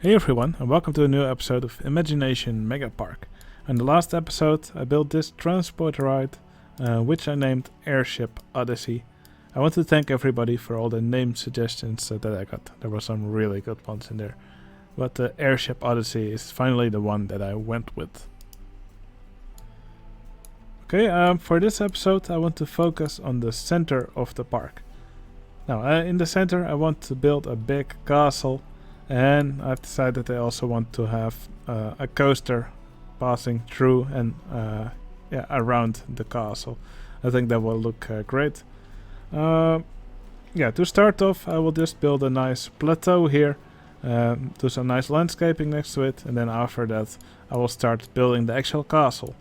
Hey everyone, and welcome to a new episode of Imagination Megapark. In the last episode, I built this transport ride, which I named Airship Odyssey. I want to thank everybody for all the name suggestions that I got. There were some really good ones in there. But the Airship Odyssey is finally the one that I went with. Okay, for this episode, I want to focus on the center of the park. Now, in the center, I want to build a big castle. And I've decided I also want to have a coaster passing through and around the castle. I think that will look great. To start off, I will just build a nice plateau here, do some nice landscaping next to it, and then after that I will start building the actual castle.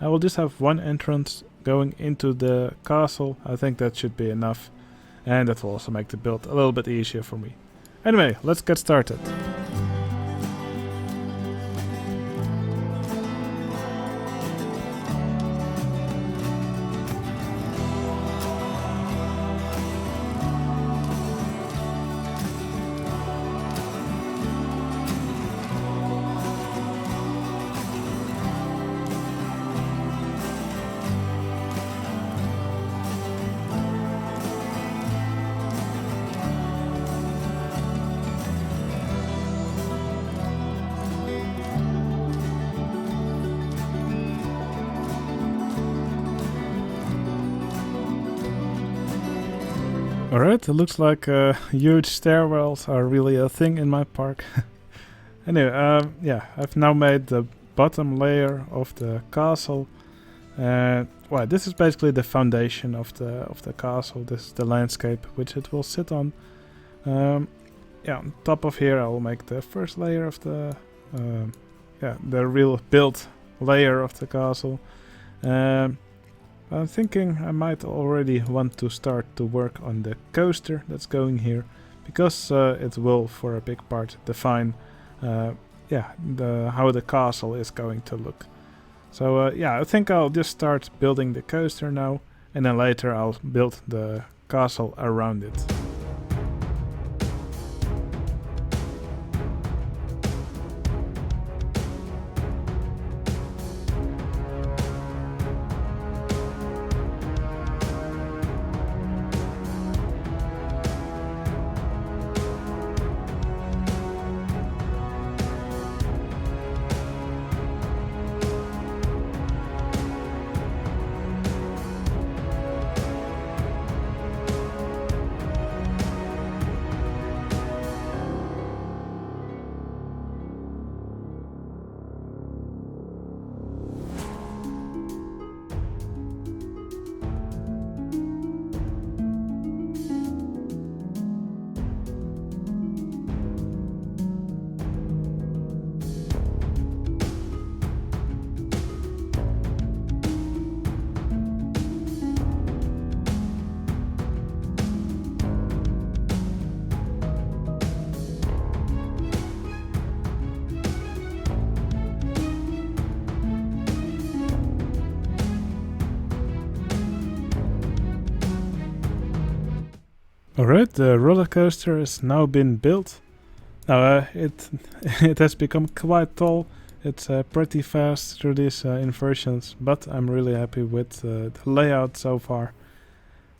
I will just have one entrance going into the castle. I think that should be enough, and that will also make the build a little bit easier for me. Anyway, let's get started. Alright, it looks like huge stairwells are really a thing in my park. Anyway, I've now made the bottom layer of the castle. This is basically the foundation of the castle. This is the landscape which it will sit on. On top of here I will make the first layer of the real built layer of the castle. I'm thinking I might already want to start to work on the coaster that's going here, because it will for a big part define how the castle is going to look. So I think I'll just start building the coaster now, and then later I'll build the castle around it. Alright, the roller coaster has now been built. Now it has become quite tall. It's pretty fast through these inversions, but I'm really happy with the layout so far.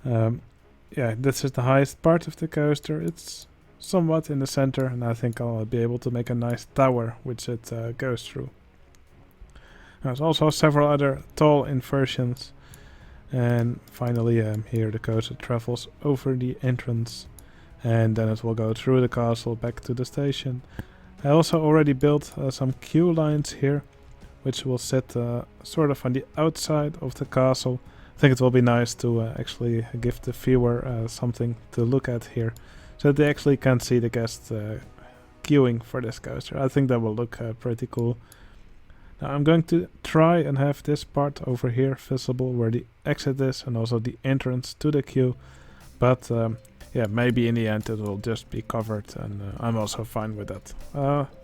This is the highest part of the coaster. It's somewhat in the center, and I think I'll be able to make a nice tower which it goes through. There's also several other tall inversions. And finally here the coaster travels over the entrance, and then it will go through the castle back to the station. I also already built some queue lines here, which will sit sort of on the outside of the castle. I think it will be nice to actually give the viewer something to look at here, so that they actually can see the guests queuing for this coaster. I think that will look pretty cool. Now I'm going to try and have this part over here visible where the exit is, and also the entrance to the queue. But maybe in the end it will just be covered, and I'm also fine with that.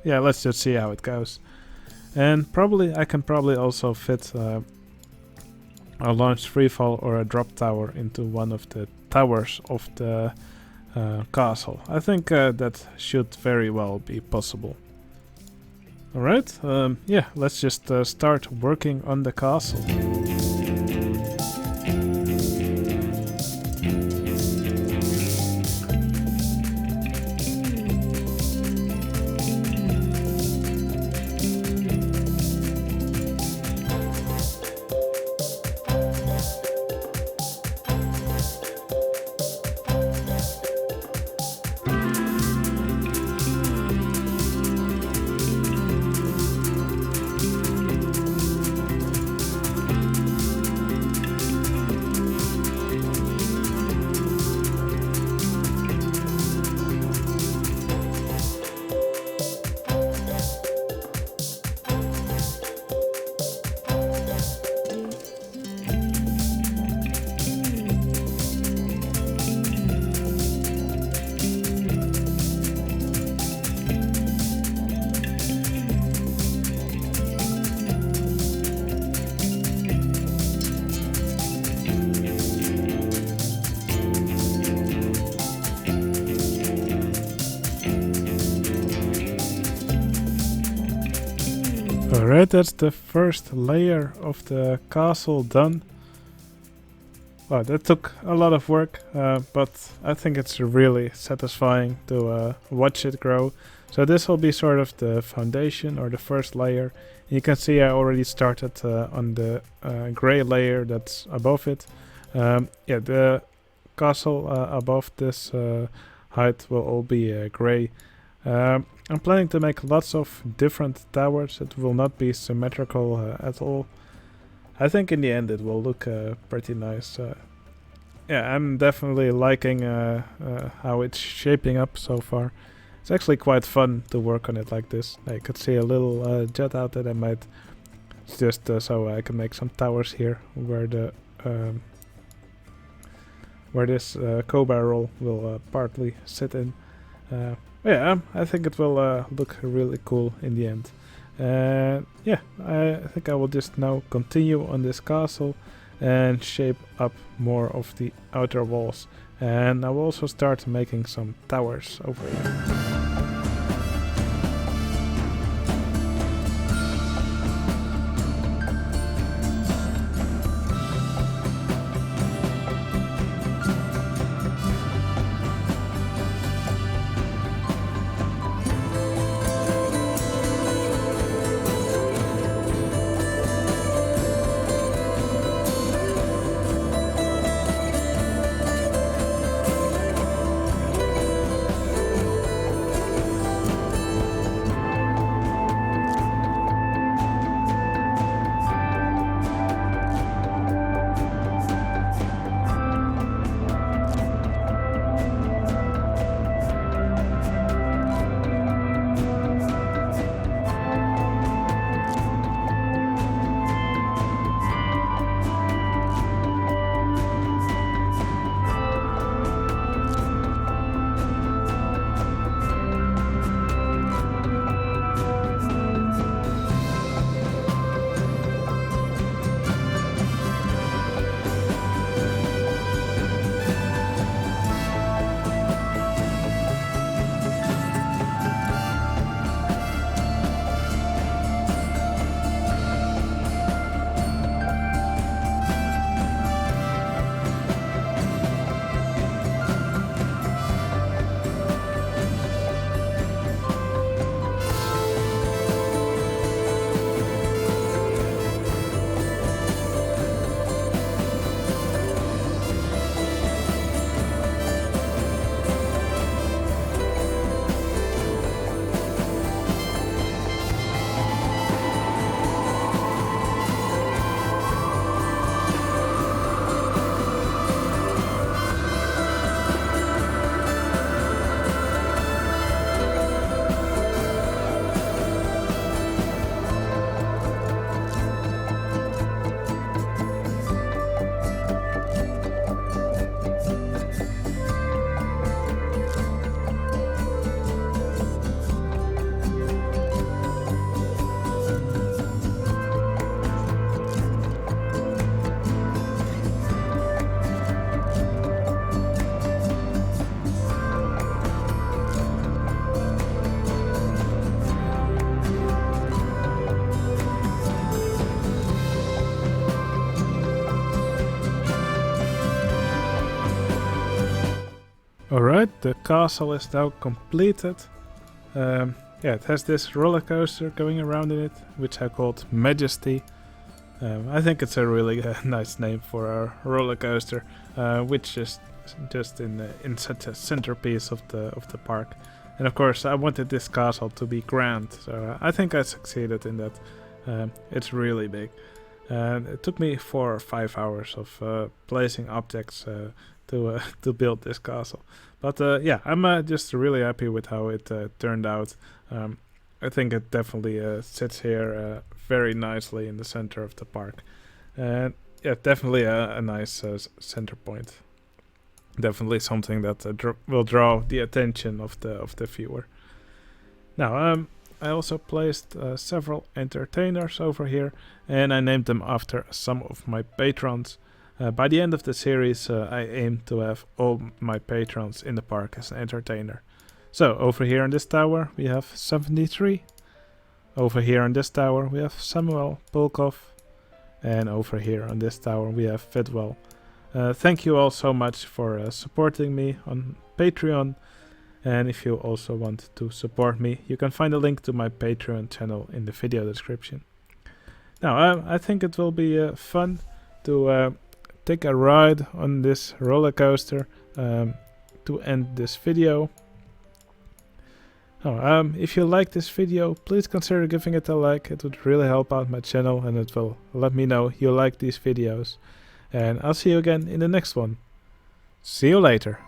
Let's just see how it goes. And I can probably also fit a launch freefall or a drop tower into one of the towers of the castle. I think that should very well be possible. Alright, yeah, let's just start working on the castle. Alright, that's the first layer of the castle done. Wow, that took a lot of work, but I think it's really satisfying to watch it grow. So this will be sort of the foundation or the first layer. You can see I already started on the gray layer that's above it. Yeah, the castle above this height will all be gray. I'm planning to make lots of different towers. It will not be symmetrical at all. I think in the end it will look pretty nice. Yeah, I'm definitely liking how it's shaping up so far. It's actually quite fun to work on it like this. I could see a little jet out that I might just so I can make some towers here where the where this cobra roll will partly sit in. Yeah, I think it will look really cool in the end. Yeah, I think I will just now continue on this castle and shape up more of the outer walls. And I will also start making some towers over here. the castle is now completed. Yeah, it has this roller coaster going around in it, which I called Majesty. I think it's a really nice name for a roller coaster, which is just in such a centerpiece of the park. And of course, I wanted this castle to be grand, so I think I succeeded in that. It's really big. It took me 4 or 5 hours of placing objects to build this castle. But yeah, I'm just really happy with how it turned out. I think it definitely sits here very nicely in the center of the park. And yeah, definitely a nice center point. Definitely something that will draw the attention of the viewer. Now, I also placed several entertainers over here, and I named them after some of my patrons. By the end of the series, I aim to have all my patrons in the park as an entertainer. So, over here in this tower, we have 73. Over here on this tower, we have Samuel Pulkov. And over here on this tower, we have Fitwell. Thank you all so much for supporting me on Patreon. And if you also want to support me, you can find a link to my Patreon channel in the video description. Now, I think it will be fun to take a ride on this roller coaster to end this video. If you like this video, please consider giving it a like. It would really help out my channel, and it will let me know you like these videos. And I'll see you again in the next one. See you later.